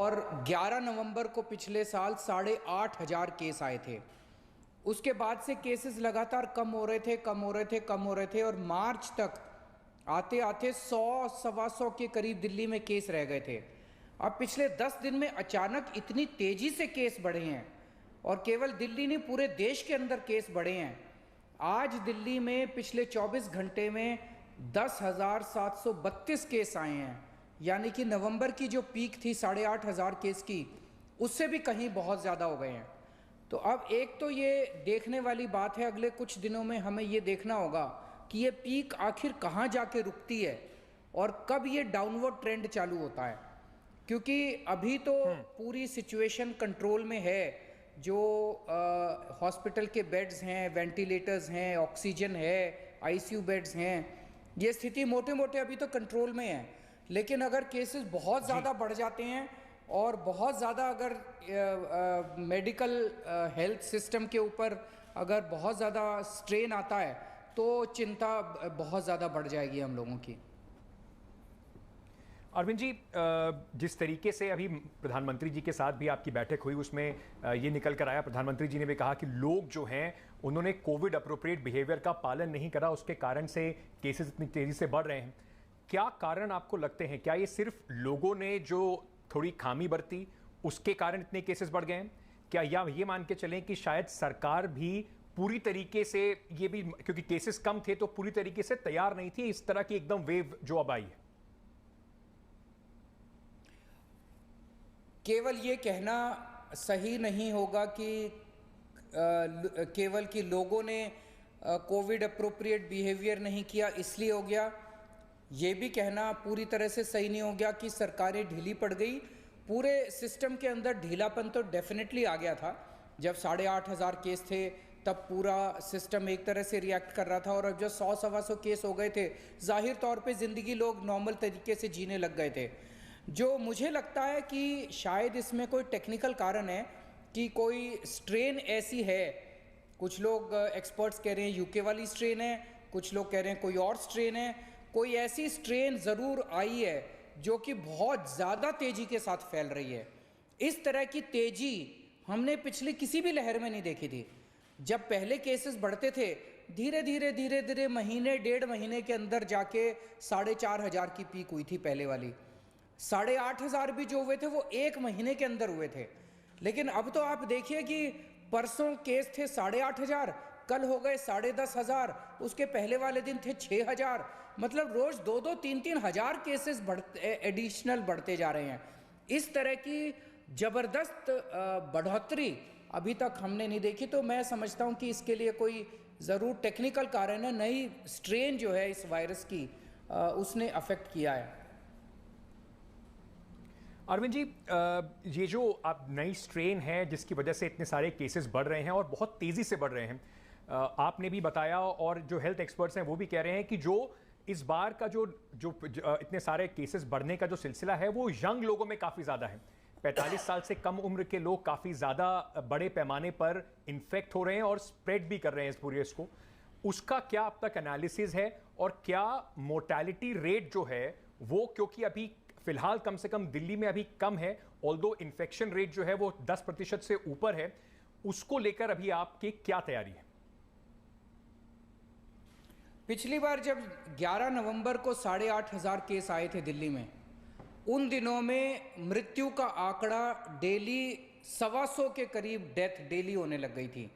और 11 नवंबर को पिछले साल 8,500 केस आए थे। उसके बाद से केसेस लगातार कम हो रहे थे और मार्च तक आते आते 100 सवा 100 के करीब दिल्ली में केस रह गए थे। अब पिछले 10 दिन में अचानक इतनी तेजी से केस बढ़े हैं, और केवल दिल्ली नहीं पूरे देश के अंदर केस बढ़े हैं। आज दिल्ली में पिछले 24 घंटे में 10,732 केस आए हैं, यानी कि नवंबर की जो पीक थी 8,500 केस की, उससे भी कहीं बहुत ज़्यादा हो गए हैं। तो अब एक तो ये देखने वाली बात है, अगले कुछ दिनों में हमें ये देखना होगा कि ये पीक आखिर कहाँ जाके रुकती है और कब ये डाउनवर्ड ट्रेंड चालू होता है, क्योंकि अभी तो पूरी सिचुएशन कंट्रोल में है। जो हॉस्पिटल के बेड्स हैं, वेंटिलेटर्स हैं, ऑक्सीजन है, आईसीयू बेड्स हैं, ये स्थिति मोटे मोटे अभी तो कंट्रोल में है। लेकिन अगर केसेस बहुत ज़्यादा बढ़ जाते हैं और बहुत ज़्यादा अगर मेडिकल हेल्थ सिस्टम के ऊपर अगर बहुत ज़्यादा स्ट्रेन आता है तो चिंता बहुत ज़्यादा बढ़ जाएगी हम लोगों की। अरविंद जी, जिस तरीके से अभी प्रधानमंत्री जी के साथ भी आपकी बैठक हुई, उसमें ये निकल कर आया, प्रधानमंत्री जी ने भी कहा कि लोग जो हैं उन्होंने कोविड अप्रोप्रिएट बिहेवियर का पालन नहीं करा, उसके कारण से केसेस इतनी तेजी से बढ़ रहे हैं। क्या कारण आपको लगते हैं? क्या ये सिर्फ लोगों ने जो थोड़ी खामी बरती उसके कारण इतने केसेस बढ़ गए हैं, क्या या ये मान के चलें कि शायद सरकार भी पूरी तरीके से ये भी, क्योंकि केसेस कम थे तो पूरी तरीके से तैयार नहीं थी इस तरह की एकदम वेव जो अब आई है? केवल ये कहना सही नहीं होगा कि केवल कि लोगों ने कोविड अप्रोप्रिएट बिहेवियर नहीं किया इसलिए हो गया। ये भी कहना पूरी तरह से सही नहीं हो गया कि सरकारें ढीली पड़ गई। पूरे सिस्टम के अंदर ढीलापन तो डेफिनेटली आ गया था। जब 8,500 केस थे तब पूरा सिस्टम एक तरह से रिएक्ट कर रहा था, और अब जब 100 सवा 100 केस हो गए थे, जाहिर तौर पे ज़िंदगी लोग नॉर्मल तरीके से जीने लग गए थे। जो मुझे लगता है कि शायद इसमें कोई टेक्निकल कारण है कि कोई स्ट्रेन ऐसी है, कुछ लोग एक्सपर्ट्स कह रहे हैं यूके वाली स्ट्रेन है, कुछ लोग कह रहे हैं कोई और स्ट्रेन है। कोई ऐसी स्ट्रेन ज़रूर आई है जो कि बहुत ज़्यादा तेज़ी के साथ फैल रही है। इस तरह की तेज़ी हमने पिछली किसी भी लहर में नहीं देखी थी। जब पहले केसेस बढ़ते थे, धीरे धीरे महीने 1.5 महीने के अंदर जाके 4,500 की पीक हुई थी पहले वाली। 8,500 भी जो हुए थे वो 1 महीने के अंदर हुए थे। लेकिन अब तो आप देखिए कि परसों केस थे 8,500, कल हो गए 10,500, उसके पहले वाले दिन थे 6,000। मतलब रोज 2-2, 3-3 हजार केसेस एडिशनल बढ़ते जा रहे हैं। इस तरह की जबरदस्त बढ़ोतरी अभी तक हमने नहीं देखी। तो मैं समझता हूं कि इसके लिए कोई ज़रूर टेक्निकल कारण है, नई स्ट्रेन जो है इस वायरस की उसने अफेक्ट किया है। अरविंद जी, ये जो अब नई स्ट्रेन है जिसकी वजह से इतने सारे केसेस बढ़ रहे हैं और बहुत तेज़ी से बढ़ रहे हैं, आपने भी बताया और जो हेल्थ एक्सपर्ट्स हैं वो भी कह रहे हैं कि जो इस बार का जो इतने सारे केसेस बढ़ने का जो सिलसिला है वो यंग लोगों में काफ़ी ज़्यादा है। 45 साल से कम उम्र के लोग काफ़ी ज़्यादा बड़े पैमाने पर इन्फेक्ट हो रहे हैं और स्प्रेड भी कर रहे हैं इस पूरे इसको। उसका क्या अब तक एनालिसिस है, और क्या मोर्टेलिटी रेट जो है वो, क्योंकि अभी फिलहाल कम से कम दिल्ली में अभी कम है, ऑल्दो इन्फेक्शन रेट जो है वो 10% से ऊपर है, उसको लेकर अभी आपकी क्या तैयारी है? पिछली बार जब 11 नवंबर को 8,500 केस आए थे दिल्ली में, उन दिनों में मृत्यु का आंकड़ा डेली 125 के करीब डेथ डेली होने लग गई थी।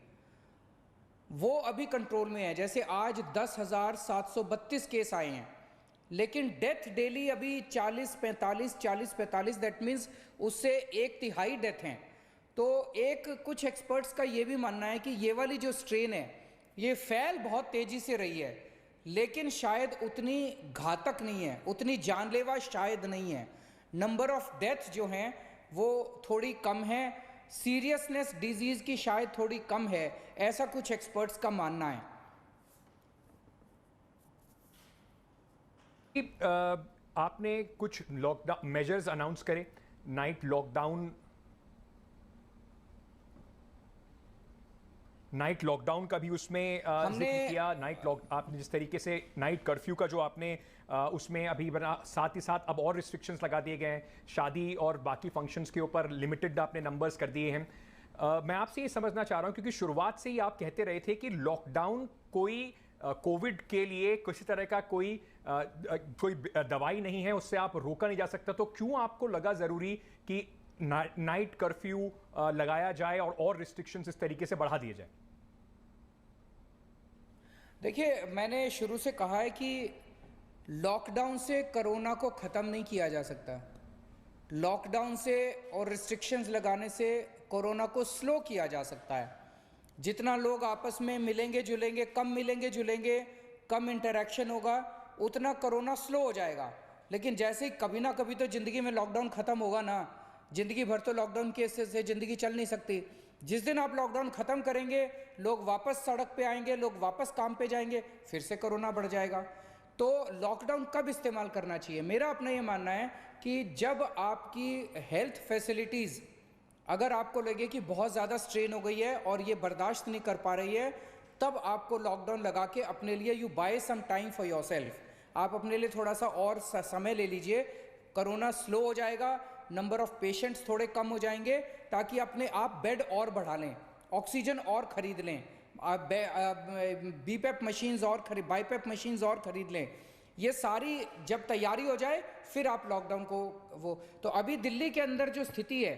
वो अभी कंट्रोल में है। जैसे आज 10,732 केस आए हैं, लेकिन डेथ डेली अभी 40-45, दैट मीन्स उससे 1/3 डेथ हैं। तो कुछ एक्सपर्ट्स का ये भी मानना है कि ये वाली जो स्ट्रेन है ये फैल बहुत तेजी से रही है, लेकिन शायद उतनी घातक नहीं है, उतनी जानलेवा शायद नहीं है। नंबर ऑफ डेथ जो हैं वो थोड़ी कम है, सीरियसनेस डिजीज की शायद थोड़ी कम है, ऐसा कुछ एक्सपर्ट्स का मानना है। आपने कुछ लॉकडाउन मेजर्स अनाउंस करे, नाइट लॉकडाउन नाइट लॉकडाउन का भी उसमें हमने जिक्र किया। आपने जिस तरीके से नाइट कर्फ्यू का जो आपने उसमें अभी बना, साथ ही साथ अब और रिस्ट्रिक्शंस लगा दिए गए हैं, शादी और बाकी फंक्शंस के ऊपर लिमिटेड आपने नंबर्स कर दिए हैं। मैं आपसे ये समझना चाह रहा हूँ, क्योंकि शुरुआत से ही आप कहते रहे थे कि लॉकडाउन कोई कोविड के लिए किसी तरह का कोई दवाई नहीं है, उससे आप रोका नहीं जा सकता, तो क्यों आपको लगा ज़रूरी कि नाइट कर्फ्यू लगाया जाए और रिस्ट्रिक्शंस इस तरीके से बढ़ा दिए जाए? देखिए, मैंने शुरू से कहा है कि लॉकडाउन से कोरोना को ख़त्म नहीं किया जा सकता। लॉकडाउन से और रिस्ट्रिक्शंस लगाने से कोरोना को स्लो किया जा सकता है। जितना लोग आपस में मिलेंगे जुलेंगे, कम मिलेंगे जुलेंगे, कम इंटरेक्शन होगा, उतना कोरोना स्लो हो जाएगा। लेकिन जैसे ही कभी ना कभी तो ज़िंदगी में लॉकडाउन ख़त्म होगा ना। ज़िंदगी भर तो लॉकडाउन केसेस से ज़िंदगी चल नहीं सकती। जिस दिन आप लॉकडाउन ख़त्म करेंगे, लोग वापस सड़क पे आएंगे, लोग वापस काम पे जाएंगे, फिर से कोरोना बढ़ जाएगा। तो लॉकडाउन कब इस्तेमाल करना चाहिए? मेरा अपना ये मानना है कि जब आपकी हेल्थ फैसिलिटीज़, अगर आपको लगे कि बहुत ज़्यादा स्ट्रेन हो गई है और ये बर्दाश्त नहीं कर पा रही है, तब आपको लॉकडाउन लगा के अपने लिए you buy some time for yourself, आप अपने लिए थोड़ा सा और समय ले लीजिए। कोरोना स्लो हो जाएगा, नंबर ऑफ पेशेंट्स थोड़े कम हो जाएंगे, ताकि अपने आप बेड और बढ़ा लें, ऑक्सीजन और खरीद लें, बीपेप मशीन्स और बाईपेप मशीन्स और खरीद लें। ये सारी जब तैयारी हो जाए फिर आप लॉकडाउन को वो। तो अभी दिल्ली के अंदर जो स्थिति है,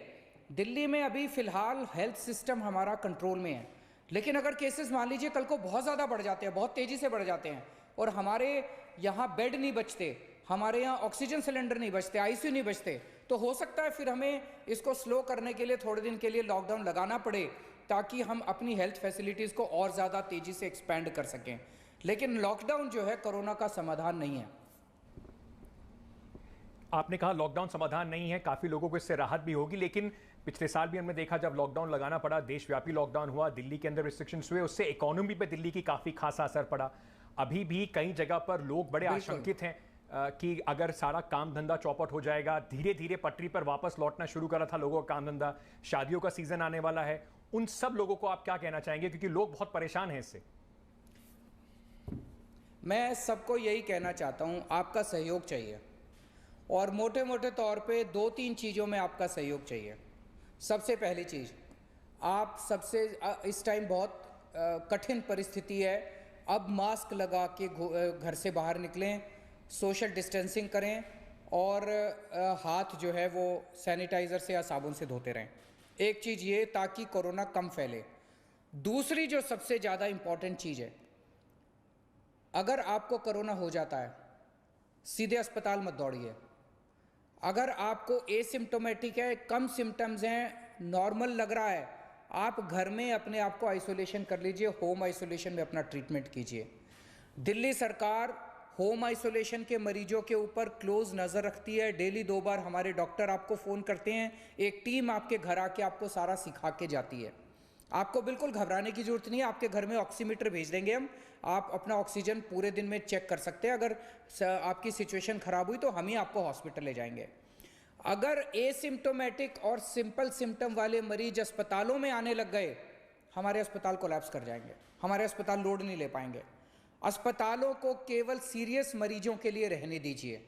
दिल्ली में अभी फ़िलहाल हेल्थ सिस्टम हमारा कंट्रोल में है। लेकिन अगर केसेस मान लीजिए कल को बहुत ज़्यादा बढ़ जाते हैं, बहुत तेज़ी से बढ़ जाते हैं, और हमारे यहाँ बेड नहीं बचते, हमारे यहाँ ऑक्सीजन सिलेंडर नहीं बचते, आईसीयू नहीं बचते, तो हो सकता है फिर हमें इसको स्लो करने के लिए थोड़े दिन के लिए लॉकडाउन लगाना पड़े, ताकि हम अपनी हेल्थ फैसिलिटीज़ को और ज़्यादा तेज़ी से एक्सपेंड कर सकें। लेकिन लॉकडाउन जो है कोरोना का समाधान नहीं है। आपने कहा लॉकडाउन समाधान नहीं है, काफ़ी लोगों को इससे राहत भी होगी, लेकिन पिछले साल भी हमने देखा जब लॉकडाउन लगाना पड़ा, देशव्यापी लॉकडाउन हुआ, दिल्ली के अंदर रिस्ट्रिक्शंस हुए, उससे इकोनॉमी पे दिल्ली की काफ़ी खासा असर पड़ा। अभी भी कई जगह पर लोग बड़े आशंकित हैं कि अगर सारा काम धंधा चौपट हो जाएगा, धीरे धीरे पटरी पर वापस लौटना शुरू करा था लोगों का काम धंधा, शादियों का सीजन आने वाला है, उन सब लोगों को आप क्या कहना चाहेंगे, क्योंकि लोग बहुत परेशान हैं इससे? मैं सबको यही कहना चाहता हूँ, आपका सहयोग चाहिए, और मोटे मोटे तौर पे 2-3 चीज़ों में आपका सहयोग चाहिए। सबसे पहली चीज़, आप सबसे इस टाइम बहुत कठिन परिस्थिति है, अब मास्क लगा के घर से बाहर निकलें, सोशल डिस्टेंसिंग करें, और हाथ जो है वो सैनिटाइज़र से या साबुन से धोते रहें। एक चीज़ ये, ताकि कोरोना कम फैले। दूसरी जो सबसे ज़्यादा इम्पॉर्टेंट चीज़ है, अगर आपको कोरोना हो जाता है, सीधे अस्पताल मत दौड़िए। अगर आपको एसिम्टोमेटिक है, कम सिम्टम्स हैं, नॉर्मल लग रहा है, आप घर में अपने आप को आइसोलेशन कर लीजिए, होम आइसोलेशन में अपना ट्रीटमेंट कीजिए। दिल्ली सरकार होम आइसोलेशन के मरीजों के ऊपर क्लोज नज़र रखती है। डेली 2 बार हमारे डॉक्टर आपको फ़ोन करते हैं, एक टीम आपके घर आके आपको सारा सिखा के जाती है। आपको बिल्कुल घबराने की ज़रूरत नहीं है, आपके घर में ऑक्सीमीटर भेज देंगे हम, आप अपना ऑक्सीजन पूरे दिन में चेक कर सकते हैं। अगर आपकी सिचुएशन ख़राब हुई तो हम ही आपको हॉस्पिटल ले जाएंगे। अगर एसिम्टोमेटिक और सिंपल सिम्टम वाले मरीज अस्पतालों में आने लग गए, हमारे अस्पताल कोलैप्स कर जाएंगे, हमारे अस्पताल लोड नहीं ले पाएंगे। अस्पतालों को केवल सीरियस मरीजों के लिए रहने दीजिए।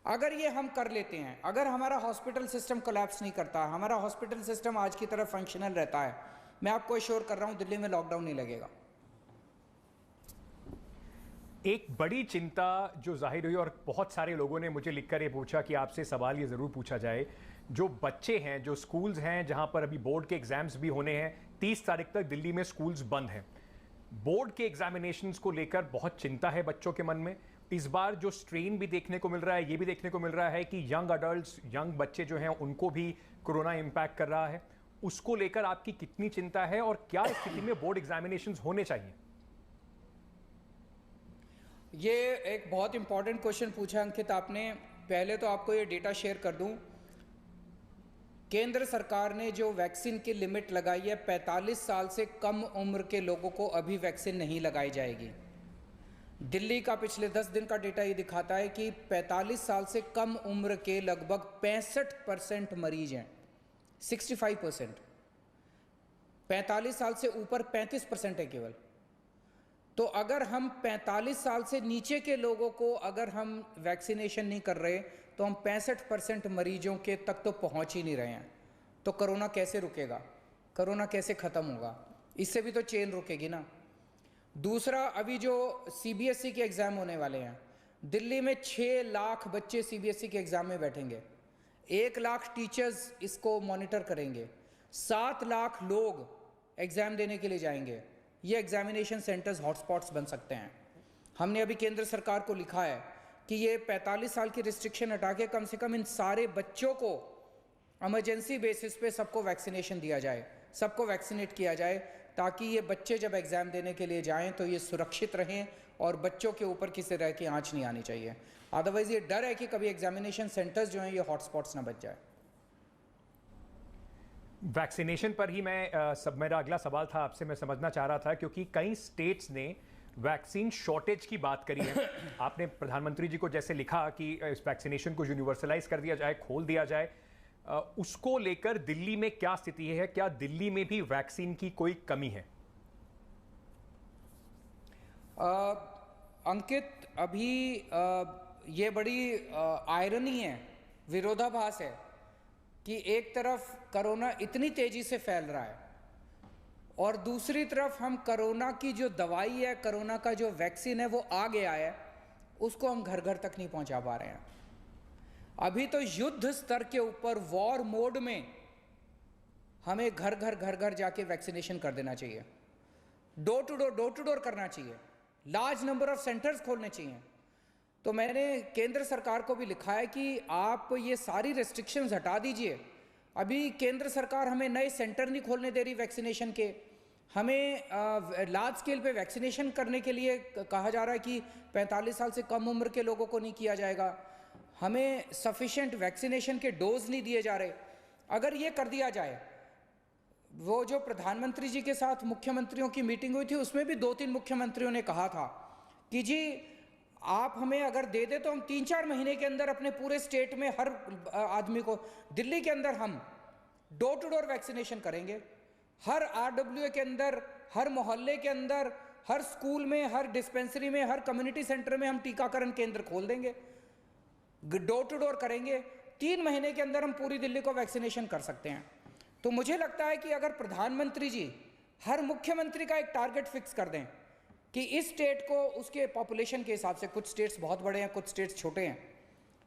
अगर ये हम कर लेते हैं, अगर हमारा हॉस्पिटल सिस्टम कोलैप्स नहीं करता, हमारा हॉस्पिटल सिस्टम आज की तरह फंक्शनल रहता है, मैं आपको एश्योर कर रहा हूँ दिल्ली में लॉकडाउन नहीं लगेगा। एक बड़ी चिंता जो जाहिर हुई, और बहुत सारे लोगों ने मुझे लिखकर ये पूछा कि आपसे सवाल ये ज़रूर पूछा जाए, जो बच्चे हैं, जो स्कूल्स हैं जहां पर अभी बोर्ड के एग्जाम्स भी होने हैं, 30 तारीख तक दिल्ली में स्कूल्स बंद हैं। बोर्ड के एग्जामिनेशंस को लेकर बहुत चिंता है बच्चों के मन में। इस बार जो स्ट्रेन भी देखने को मिल रहा है, ये भी देखने को मिल रहा है कि यंग अडल्ट्स, यंग बच्चे जो हैं उनको भी कोरोना इम्पैक्ट कर रहा है। उसको लेकर आपकी कितनी चिंता है, और क्या स्थिति में बोर्ड एग्जामिनेशंस होने चाहिए? ये एक बहुत इंपॉर्टेंट क्वेश्चन पूछा अंकित आपने। पहले तो आपको ये डेटा शेयर कर दूं, केंद्र सरकार ने जो वैक्सीन की लिमिट लगाई है, 45 साल से कम उम्र के लोगों को अभी वैक्सीन नहीं लगाई जाएगी। दिल्ली का पिछले 10 दिन का डेटा ये दिखाता है कि 45 साल से कम उम्र के लगभग 65% मरीज हैं, 65%। 45 साल से ऊपर 35% है केवल। तो अगर हम 45 साल से नीचे के लोगों को अगर हम वैक्सीनेशन नहीं कर रहे तो हम 65% मरीजों के तक तो पहुंच ही नहीं रहे हैं। तो कोरोना कैसे रुकेगा, कोरोना कैसे ख़त्म होगा? इससे भी तो चेन रुकेगी ना। दूसरा, अभी जो सीबीएसई के एग्ज़ाम होने वाले हैं, दिल्ली में 6 लाख बच्चे सीबीएसई के एग्ज़ाम में बैठेंगे, 1 लाख टीचर्स इसको मॉनिटर करेंगे, 7 लाख लोग एग्ज़ाम देने के लिए जाएंगे। ये एग्जामिनेशन सेंटर्स हॉटस्पॉट्स बन सकते हैं। हमने अभी केंद्र सरकार को लिखा है कि ये 45 साल की रिस्ट्रिक्शन हटा के कम से कम इन सारे बच्चों को इमरजेंसी बेसिस पे सबको वैक्सीनेशन दिया जाए, सबको वैक्सीनेट किया जाए, ताकि ये बच्चे जब एग्ज़ाम देने के लिए जाएं तो ये सुरक्षित रहें और बच्चों के ऊपर किसी तरह की आँच नहीं आनी चाहिए। अदरवाइज़ ये डर है कि कभी एग्जामिनेशन सेंटर्स जो हैं ये हॉटस्पॉट्स ना बच जाए। वैक्सीनेशन पर ही मेरा अगला सवाल था आपसे, मैं समझना चाह रहा था, क्योंकि कई स्टेट्स ने वैक्सीन शॉर्टेज की बात करी है। आपने प्रधानमंत्री जी को जैसे लिखा कि इस वैक्सीनेशन को यूनिवर्सलाइज कर दिया जाए, खोल दिया जाए, उसको लेकर दिल्ली में क्या स्थिति है? क्या दिल्ली में भी वैक्सीन की कोई कमी है? अंकित, अभी ये बड़ी आयरनी है, विरोधाभास है कि एक तरफ कोरोना इतनी तेजी से फैल रहा है और दूसरी तरफ हम कोरोना की जो दवाई है, कोरोना का जो वैक्सीन है वो आ गया है, उसको हम घर घर तक नहीं पहुंचा पा रहे हैं। अभी तो युद्ध स्तर के ऊपर वॉर मोड में हमें घर घर जाके वैक्सीनेशन कर देना चाहिए, डोर टू डोर करना चाहिए, लार्ज नंबर ऑफ सेंटर्स खोलने चाहिए। तो मैंने केंद्र सरकार को भी लिखा है कि आप ये सारी रेस्ट्रिक्शंस हटा दीजिए। अभी केंद्र सरकार हमें नए सेंटर नहीं खोलने दे रही वैक्सीनेशन के, हमें लार्ज स्केल पे वैक्सीनेशन करने के लिए कहा जा रहा है कि 45 साल से कम उम्र के लोगों को नहीं किया जाएगा, हमें सफिशिएंट वैक्सीनेशन के डोज नहीं दिए जा रहे। अगर ये कर दिया जाए, वो जो प्रधानमंत्री जी के साथ मुख्यमंत्रियों की मीटिंग हुई थी उसमें भी 2-3 मुख्यमंत्रियों ने कहा था कि जी आप हमें अगर दे दे तो हम 3-4 महीने के अंदर अपने पूरे स्टेट में हर आदमी को, दिल्ली के अंदर हम डोर टू डोर वैक्सीनेशन करेंगे, हर आरडब्ल्यूए के अंदर, हर मोहल्ले के अंदर, हर स्कूल में, हर डिस्पेंसरी में, हर कम्युनिटी सेंटर में हम टीकाकरण केंद्र खोल देंगे, डोर टू डोर करेंगे। 3 महीने के अंदर हम पूरी दिल्ली को वैक्सीनेशन कर सकते हैं। तो मुझे लगता है कि अगर प्रधानमंत्री जी हर मुख्यमंत्री का एक टारगेट फिक्स कर दें कि इस स्टेट को उसके पॉपुलेशन के हिसाब से, कुछ स्टेट्स बहुत बड़े हैं, कुछ स्टेट्स छोटे हैं,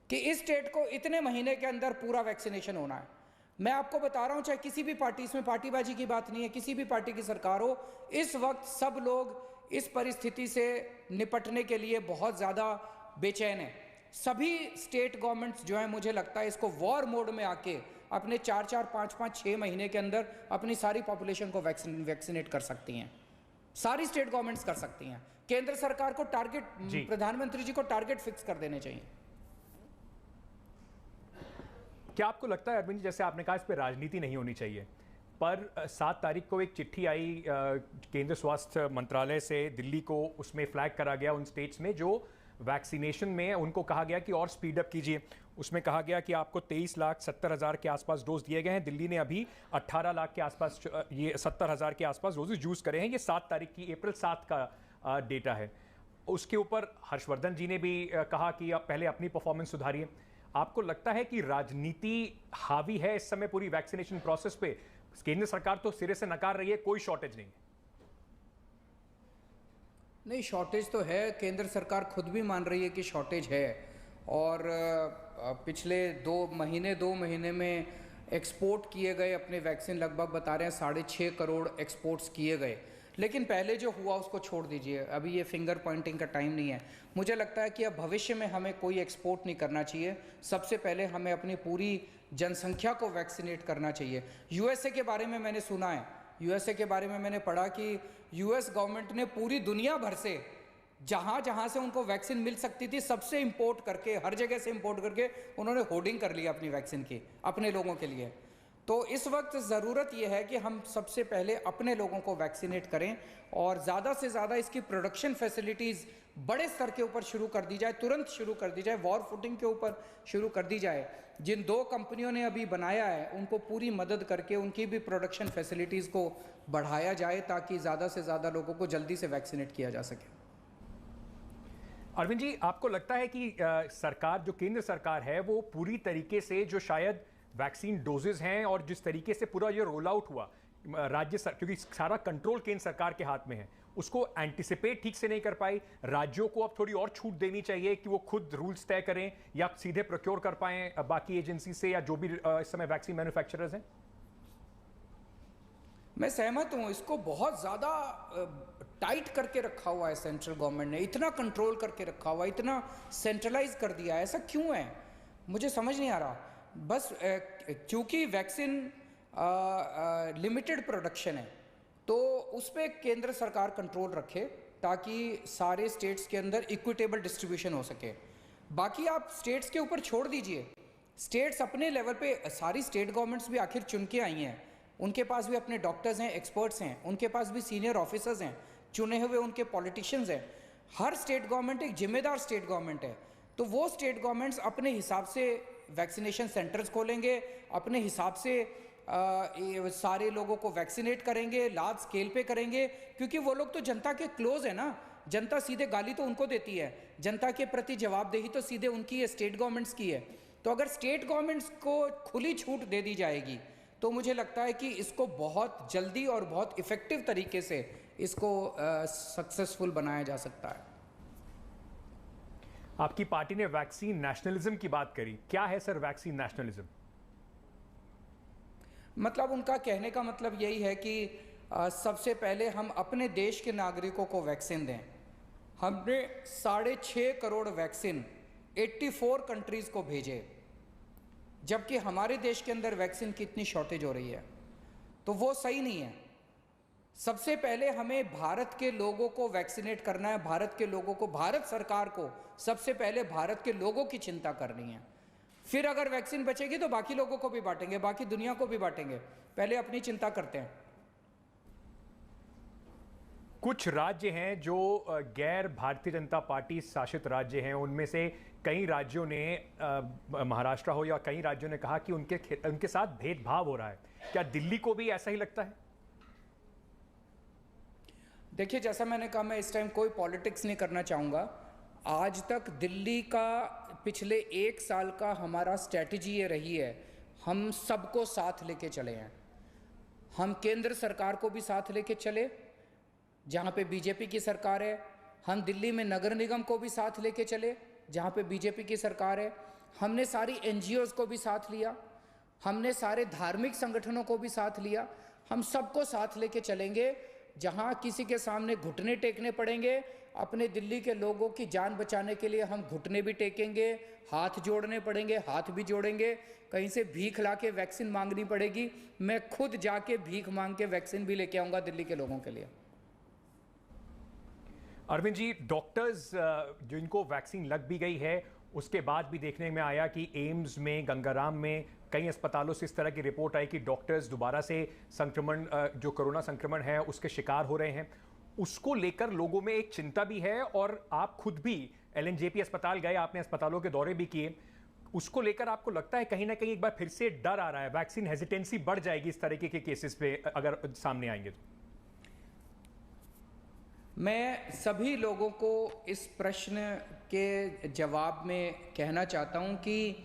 कि इस स्टेट को इतने महीने के अंदर पूरा वैक्सीनेशन होना है। मैं आपको बता रहा हूं, चाहे किसी भी पार्टी, इसमें पार्टीबाजी की बात नहीं है, किसी भी पार्टी की सरकार हो, इस वक्त सब लोग इस परिस्थिति से निपटने के लिए बहुत ज़्यादा बेचैन है। सभी स्टेट गवर्नमेंट्स जो हैं, मुझे लगता है इसको वॉर मोड में आके अपने 4-4, 5-5, 6 महीने के अंदर अपनी सारी पॉपुलेशन को वैक्सीनेट कर सकती हैं। सारी स्टेट गवर्नमेंट्स कर सकती हैं। केंद्र सरकार को टारगेट, प्रधानमंत्री जी को टारगेट फिक्स कर देने चाहिए। क्या आपको लगता है अरविंद जी, जैसे आपने कहा इस पे राजनीति नहीं होनी चाहिए, पर 7 तारीख को एक चिट्ठी आई केंद्र स्वास्थ्य मंत्रालय से दिल्ली को, उसमें फ्लैग करा गया उन स्टेट्स में जो वैक्सीनेशन में उनको कहा गया कि और स्पीड अप कीजिए। उसमें कहा गया कि आपको 23,70,000 के आसपास डोज दिए गए हैं। दिल्ली ने अभी 18 लाख के आसपास, ये 70,000 के आसपास डोजेज यूज़ करे हैं। ये 7 तारीख की, अप्रैल 7 का डेटा है। उसके ऊपर हर्षवर्धन जी ने भी कहा कि आप पहले अपनी परफॉर्मेंस सुधारिए। आपको लगता है कि राजनीति हावी है इस समय पूरी वैक्सीनेशन प्रोसेस पे? केंद्र सरकार तो सिरे से नकार रही है, कोई शॉर्टेज नहीं। नहीं, शॉर्टेज तो है, केंद्र सरकार खुद भी मान रही है कि शॉर्टेज है। और पिछले 2 महीने में एक्सपोर्ट किए गए अपने वैक्सीन लगभग बता रहे हैं 6.5 करोड़ एक्सपोर्ट्स किए गए। लेकिन पहले जो हुआ उसको छोड़ दीजिए, अभी ये फिंगर पॉइंटिंग का टाइम नहीं है। मुझे लगता है कि अब भविष्य में हमें कोई एक्सपोर्ट नहीं करना चाहिए। सबसे पहले हमें अपनी पूरी जनसंख्या को वैक्सीनेट करना चाहिए। यूएसए के बारे में मैंने सुना है, यूएसए के बारे में मैंने पढ़ा कि यूएस गवर्नमेंट ने पूरी दुनिया भर से जहाँ से उनको वैक्सीन मिल सकती थी सबसे इंपोर्ट करके, हर जगह से इंपोर्ट करके उन्होंने होर्डिंग कर लिया अपनी वैक्सीन की, अपने लोगों के लिए। तो इस वक्त ज़रूरत यह है कि हम सबसे पहले अपने लोगों को वैक्सीनेट करें और ज़्यादा से ज़्यादा इसकी प्रोडक्शन फैसिलिटीज़ बड़े स्तर के ऊपर शुरू कर दी जाए, तुरंत शुरू कर दी जाए, वॉर फुटिंग के ऊपर शुरू कर दी जाए। जिन 2 कंपनियों ने अभी बनाया है उनको पूरी मदद करके उनकी भी प्रोडक्शन फैसिलिटीज़ को बढ़ाया जाए ताकि ज़्यादा से ज़्यादा लोगों को जल्दी से वैक्सीनेट किया जा सके। अरविंद जी, आपको लगता है कि सरकार, जो केंद्र सरकार है, वो पूरी तरीके से जो शायद वैक्सीन डोजेज हैं और जिस तरीके से पूरा ये रोल आउट हुआ क्योंकि सारा कंट्रोल केंद्र सरकार के हाथ में है, उसको एंटिसिपेट ठीक से नहीं कर पाई। राज्यों को अब थोड़ी और छूट देनी चाहिए कि वो खुद रूल्स तय करें या सीधे प्रोक्योर कर पाएं बाकी एजेंसी से या जो भी इस समय वैक्सीन मैन्युफैक्चरर्स हैं। मैं सहमत हूँ, इसको बहुत ज़्यादा टाइट करके रखा हुआ है सेंट्रल गवर्नमेंट ने, इतना कंट्रोल करके रखा हुआ है, इतना सेंट्रलाइज कर दिया है। ऐसा क्यों है मुझे समझ नहीं आ रहा। बस क्योंकि वैक्सीन लिमिटेड प्रोडक्शन है तो उस पर केंद्र सरकार कंट्रोल रखे ताकि सारे स्टेट्स के अंदर इक्विटेबल डिस्ट्रीब्यूशन हो सके। बाकी आप स्टेट्स के ऊपर छोड़ दीजिए, स्टेट्स अपने लेवल पे, सारी स्टेट गवर्नमेंट्स भी आखिर चुन के आई हैं, उनके पास भी अपने डॉक्टर्स हैं, एक्सपर्ट्स हैं, उनके पास भी सीनियर ऑफिसर्स हैं, चुने हुए उनके पॉलिटिशियंस हैं। हर स्टेट गवर्नमेंट एक जिम्मेदार स्टेट गवर्नमेंट है, तो वो स्टेट गवर्नमेंट्स अपने हिसाब से वैक्सीनेशन सेंटर्स खोलेंगे, अपने हिसाब से सारे लोगों को वैक्सीनेट करेंगे, लार्ज स्केल पे करेंगे, क्योंकि वो लोग तो जनता के क्लोज है ना। जनता सीधे गाली तो उनको देती है, जनता के प्रति जवाबदेही तो सीधे उनकी है, स्टेट गवर्नमेंट्स की है। तो अगर स्टेट गवर्नमेंट्स को खुली छूट दे दी जाएगी तो मुझे लगता है कि इसको बहुत जल्दी और बहुत इफेक्टिव तरीके से इसको सक्सेसफुल बनाया जा सकता है। आपकी पार्टी ने वैक्सीन नेशनलिज्म की बात करी, क्या है सर वैक्सीन नेशनलिज्म? मतलब उनका कहने का मतलब यही है कि सबसे पहले हम अपने देश के नागरिकों को वैक्सीन दें। हमने 6.5 करोड़ वैक्सीन 84 कंट्रीज़ को भेजे, जबकि हमारे देश के अंदर वैक्सीन की इतनी शॉर्टेज हो रही है, तो वो सही नहीं है। सबसे पहले हमें भारत के लोगों को वैक्सीनेट करना है, भारत के लोगों को, भारत सरकार को सबसे पहले भारत के लोगों की चिंता करनी है। फिर अगर वैक्सीन बचेगी तो बाकी लोगों को भी बांटेंगे, बाकी दुनिया को भी बांटेंगे, पहले अपनी चिंता करते हैं। कुछ राज्य हैं जो गैर भारतीय जनता पार्टी शासित राज्य हैं, उनमें से कई राज्यों ने, महाराष्ट्र हो या कई राज्यों ने कहा कि उनके साथ भेदभाव हो रहा है। क्या दिल्ली को भी ऐसा ही लगता है? देखिए, जैसा मैंने कहा, मैं इस टाइम कोई पॉलिटिक्स नहीं करना चाहूँगा। आज तक दिल्ली का पिछले 1 साल का हमारा स्ट्रैटेजी ये रही है, हम सबको साथ लेके चले हैं। हम केंद्र सरकार को भी साथ लेके चले जहाँ पे बीजेपी की सरकार है, हम दिल्ली में नगर निगम को भी साथ लेके चले जहाँ पे बीजेपी की सरकार है, हमने सारी एनजीओज़ को भी साथ लिया, हमने सारे धार्मिक संगठनों को भी साथ लिया। हम सबको साथ लेके चलेंगे। जहाँ किसी के सामने घुटने टेकने पड़ेंगे, अपने दिल्ली के लोगों की जान बचाने के लिए हम घुटने भी टेकेंगे, हाथ जोड़ने पड़ेंगे, हाथ भी जोड़ेंगे। कहीं से भीख ला के वैक्सीन मांगनी पड़ेगी, मैं खुद जाके भीख मांग के वैक्सीन भी लेके आऊँगा दिल्ली के लोगों के लिए। अरविंद जी, डॉक्टर्स जिनको वैक्सीन लग भी गई है, उसके बाद भी देखने में आया कि एम्स में, गंगाराम में, कई अस्पतालों से इस तरह की रिपोर्ट आई कि डॉक्टर्स दोबारा से संक्रमण, जो कोरोना संक्रमण है, उसके शिकार हो रहे हैं। उसको लेकर लोगों में एक चिंता भी है, और आप खुद भी LNJP अस्पताल गए, आपने अस्पतालों के दौरे भी किए। उसको लेकर आपको लगता है कहीं ना कहीं एक बार फिर से डर आ रहा है, वैक्सीन हेजिटेंसी बढ़ जाएगी इस तरीके के केसेस पे अगर सामने आएंगे तो? मैं सभी लोगों को इस प्रश्न के जवाब में कहना चाहता हूं कि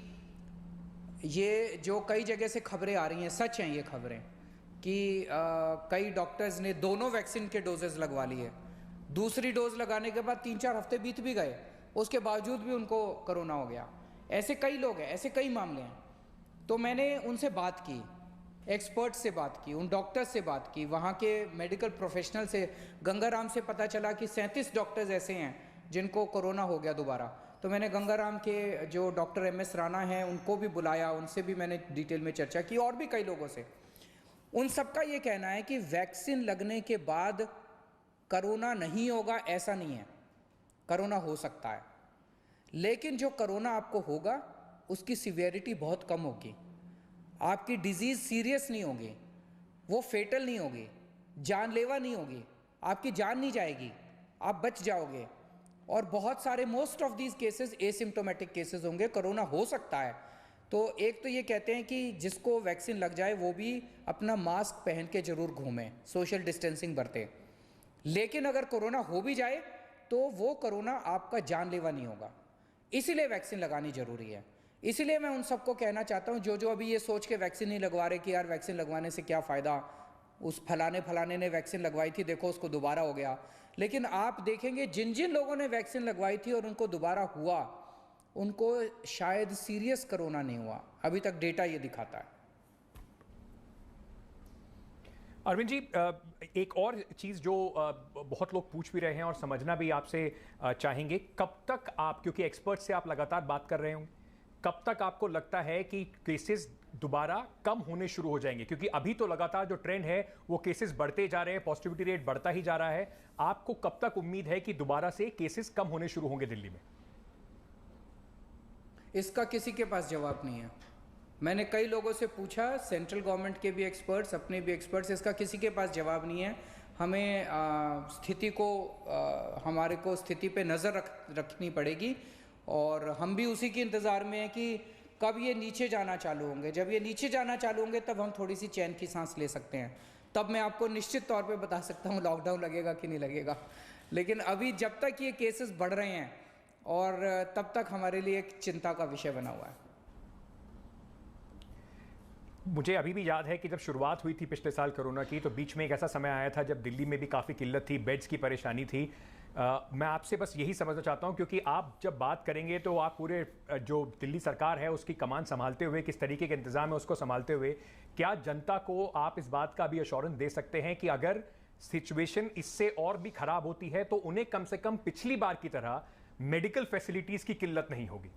ये जो कई जगह से खबरें आ रही हैं, सच हैं ये खबरें कि कई डॉक्टर्स ने दोनों वैक्सीन के डोजेस लगवा लिए, दूसरी डोज लगाने के बाद 3-4 हफ्ते बीत भी गए, उसके बावजूद भी उनको कोरोना हो गया। ऐसे कई लोग हैं, ऐसे कई मामले हैं। तो मैंने उनसे बात की, एक्सपर्ट से बात की, उन डॉक्टर्स से बात की, वहाँ के मेडिकल प्रोफेशनल से। गंगाराम से पता चला कि 37 डॉक्टर्स ऐसे हैं जिनको कोरोना हो गया दोबारा। तो मैंने गंगाराम के जो डॉक्टर MS राणा हैं उनको भी बुलाया, उनसे भी मैंने डिटेल में चर्चा की, और भी कई लोगों से। उन सबका ये कहना है कि वैक्सीन लगने के बाद कोरोना नहीं होगा, ऐसा नहीं है। कोरोना हो सकता है, लेकिन जो कोरोना आपको होगा उसकी सिवियरिटी बहुत कम होगी। आपकी डिजीज़ सीरियस नहीं होगी, वो फेटल नहीं होगी, जानलेवा नहीं होगी, आपकी जान नहीं जाएगी, आप बच जाओगे। और बहुत सारे most of these cases asymptomatic cases होंगे, कोरोना हो सकता है। तो एक तो ये कहते हैं कि जिसको वैक्सीन लग जाए वो भी अपना मास्क पहन के जरूर घूमें, सोशल डिस्टेंसिंग बरते। लेकिन अगर कोरोना हो भी जाए तो वो कोरोना आपका जानलेवा नहीं होगा, इसीलिए वैक्सीन लगानी जरूरी है। इसीलिए मैं उन सबको कहना चाहता हूँ जो अभी ये सोच के वैक्सीन नहीं लगवा रहे कि यार वैक्सीन लगवाने से क्या फ़ायदा, उस फलाने ने वैक्सीन लगवाई थी, देखो उसको दोबारा हो गया। लेकिन आप देखेंगे जिन जिन लोगों ने वैक्सीन लगवाई थी और उनको दोबारा हुआ, उनको शायद सीरियस कोरोना नहीं हुआ। अभी तक डेटा ये दिखाता है। अरविंद जी, एक और चीज़ जो बहुत लोग पूछ भी रहे हैं और समझना भी आपसे चाहेंगे, कब तक आप, क्योंकि एक्सपर्ट से आप लगातार बात कर रहे होंगे, कब तक आपको लगता है कि केसेस दोबारा कम होने शुरू हो जाएंगे? क्योंकि अभी तो लगातार जो ट्रेंड है वो केसेस बढ़ते जा रहे हैं, पॉजिटिविटी रेट बढ़ता ही जा रहा है। आपको कब तक उम्मीद है कि दोबारा से केसेस कम होने शुरू होंगे दिल्ली में? इसका किसी के पास जवाब नहीं है। मैंने कई लोगों से पूछा, सेंट्रल गवर्नमेंट के भी एक्सपर्ट्स, अपने भी एक्सपर्ट्स, इसका किसी के पास जवाब नहीं है। हमें स्थिति को हमारे को स्थिति पे नज़र रखनी पड़ेगी और हम भी उसी के इंतज़ार में हैं कि कब ये नीचे जाना चालू होंगे। जब ये नीचे जाना चालू होंगे तब हम थोड़ी सी चैन की सांस ले सकते हैं। तब मैं आपको निश्चित तौर पे बता सकता हूँ लॉकडाउन लगेगा कि नहीं लगेगा। लेकिन अभी जब तक ये केसेस बढ़ रहे हैं और तब तक हमारे लिए एक चिंता का विषय बना हुआ है। मुझे अभी भी याद है कि जब शुरुआत हुई थी पिछले साल कोरोना की, तो बीच में एक ऐसा समय आया था जब दिल्ली में भी काफ़ी किल्लत थी, बेड्स की परेशानी थी। मैं आपसे बस यही समझना चाहता हूं, क्योंकि आप जब बात करेंगे तो आप पूरे जो दिल्ली सरकार है उसकी कमान संभालते हुए, किस तरीके के इंतजाम है उसको संभालते हुए, क्या जनता को आप इस बात का भी अश्योरेंस दे सकते हैं कि अगर सिचुएशन इससे और भी खराब होती है तो उन्हें कम से कम पिछली बार की तरह मेडिकल फैसिलिटीज की किल्लत नहीं होगी?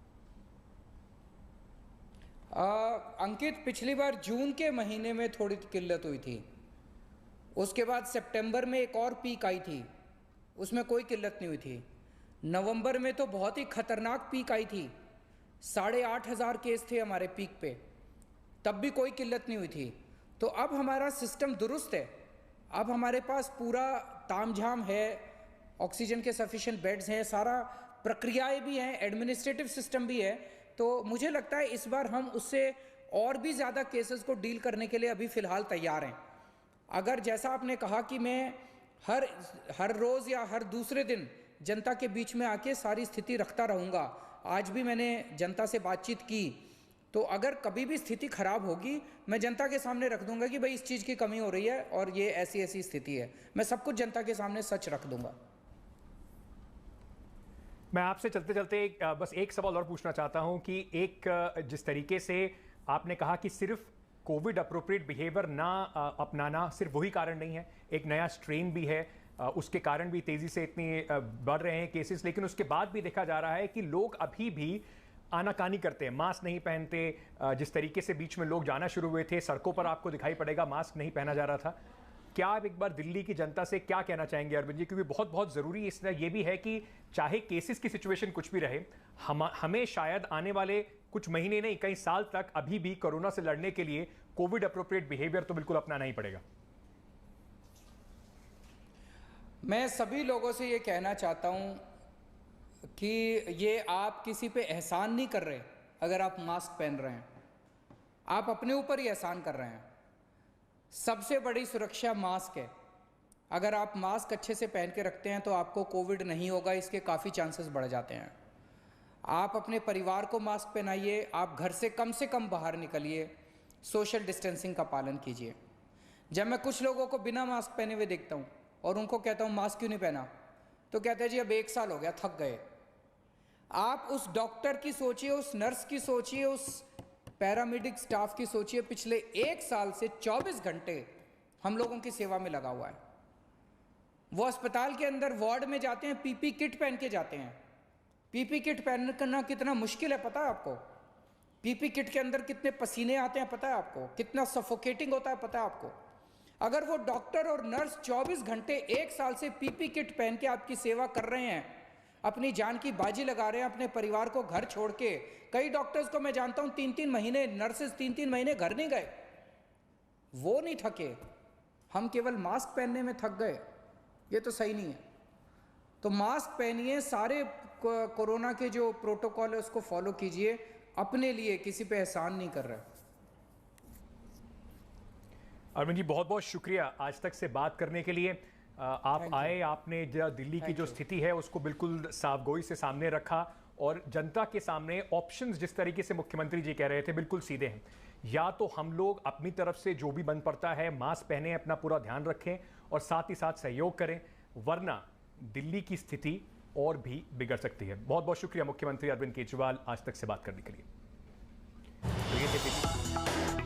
अंकित, पिछली बार जून के महीने में थोड़ी किल्लत हुई थी, उसके बाद सितंबर में एक और पीक आई थी, उसमें कोई किल्लत नहीं हुई थी। नवंबर में तो बहुत ही खतरनाक पीक आई थी, 8,500 केस थे हमारे पीक पे, तब भी कोई किल्लत नहीं हुई थी। तो अब हमारा सिस्टम दुरुस्त है, अब हमारे पास पूरा तामझाम है, ऑक्सीजन के सफिशिएंट बेड्स हैं, सारा प्रक्रियाएं भी हैं, एडमिनिस्ट्रेटिव सिस्टम भी है। तो मुझे लगता है इस बार हम उससे और भी ज़्यादा केसेस को डील करने के लिए अभी फ़िलहाल तैयार हैं। अगर जैसा आपने कहा कि मैं हर रोज़ या हर दूसरे दिन जनता के बीच में आके सारी स्थिति रखता रहूँगा, आज भी मैंने जनता से बातचीत की, तो अगर कभी भी स्थिति खराब होगी मैं जनता के सामने रख दूंगा कि भाई इस चीज़ की कमी हो रही है और ये ऐसी ऐसी स्थिति है। मैं सब कुछ जनता के सामने सच रख दूंगा। मैं आपसे चलते चलते बस एक सवाल और पूछना चाहता हूं कि जिस तरीके से आपने कहा कि सिर्फ कोविड अप्रोप्रिएट बिहेवियर ना अपनाना सिर्फ वही कारण नहीं है, एक नया स्ट्रेन भी है, उसके कारण भी तेजी से इतनी बढ़ रहे हैं केसेस, लेकिन उसके बाद भी देखा जा रहा है कि लोग अभी भी आनाकानी करते हैं, मास्क नहीं पहनते। जिस तरीके से बीच में लोग जाना शुरू हुए थे, सड़कों पर आपको दिखाई पड़ेगा मास्क नहीं पहना जा रहा था। क्या आप एक बार दिल्ली की जनता से क्या कहना चाहेंगे अरविंद जी? क्योंकि बहुत बहुत ज़रूरी इसमें ये भी है कि चाहे केसेस की सिचुएशन कुछ भी रहे, हमें शायद आने वाले कुछ महीने नहीं कई साल तक अभी भी कोरोना से लड़ने के लिए कोविड अप्रोप्रिएट बिहेवियर तो बिल्कुल अपनाना ही पड़ेगा। मैं सभी लोगों से ये कहना चाहता हूँ कि ये आप किसी पे एहसान नहीं कर रहे अगर आप मास्क पहन रहे हैं, आप अपने ऊपर ही एहसान कर रहे हैं। सबसे बड़ी सुरक्षा मास्क है। अगर आप मास्क अच्छे से पहन के रखते हैं तो आपको कोविड नहीं होगा, इसके काफ़ी चांसेस बढ़ जाते हैं। आप अपने परिवार को मास्क पहनाइए, आप घर से कम बाहर निकलिए, सोशल डिस्टेंसिंग का पालन कीजिए। जब मैं कुछ लोगों को बिना मास्क पहने हुए देखता हूँ और उनको कहता हूँ मास्क क्यों नहीं पहना, तो कहते हैं जी अब 1 साल हो गया, थक गए। आप उस डॉक्टर की सोचिए, उस नर्स की सोचिए, उस पैरामेडिक स्टाफ की सोचिए, पिछले 1 साल से 24 घंटे हम लोगों की सेवा में लगा हुआ है। वो अस्पताल के अंदर वार्ड में जाते हैं, पीपी किट पहन के जाते हैं। पीपी किट पहनना कितना मुश्किल है पता है आपको? पीपी किट के अंदर कितने पसीने आते हैं पता है आपको? कितना सफोकेटिंग होता है पता है आपको? अगर वो डॉक्टर और नर्स 24 घंटे 1 साल से पीपी किट पहन के आपकी सेवा कर रहे हैं, अपनी जान की बाजी लगा रहे हैं, अपने परिवार को घर छोड़ के। कई डॉक्टर्स को मैं जानता हूं 3-3 महीने, नर्सेस 3-3 महीने घर नहीं गए, वो नहीं थके, हम केवल मास्क पहनने में थक गए। ये तो सही नहीं है। तो मास्क पहनिए, सारे कोरोना के जो प्रोटोकॉल है उसको फॉलो कीजिए, अपने लिए, किसी पे एहसान नहीं कर रहा है। अरविंद जी बहुत बहुत शुक्रिया आज तक से बात करने के लिए। आप आए, आपने दिल्ली की जो स्थिति है उसको बिल्कुल साफगोई से सामने रखा और जनता के सामने ऑप्शंस जिस तरीके से मुख्यमंत्री जी कह रहे थे बिल्कुल सीधे हैं। या तो हम लोग अपनी तरफ से जो भी बन पड़ता है मास्क पहने, अपना पूरा ध्यान रखें और साथ ही साथ सहयोग करें, वरना दिल्ली की स्थिति और भी बिगड़ सकती है। बहुत बहुत शुक्रिया मुख्यमंत्री अरविंद केजरीवाल आज तक से बात करने के लिए। तो ये थे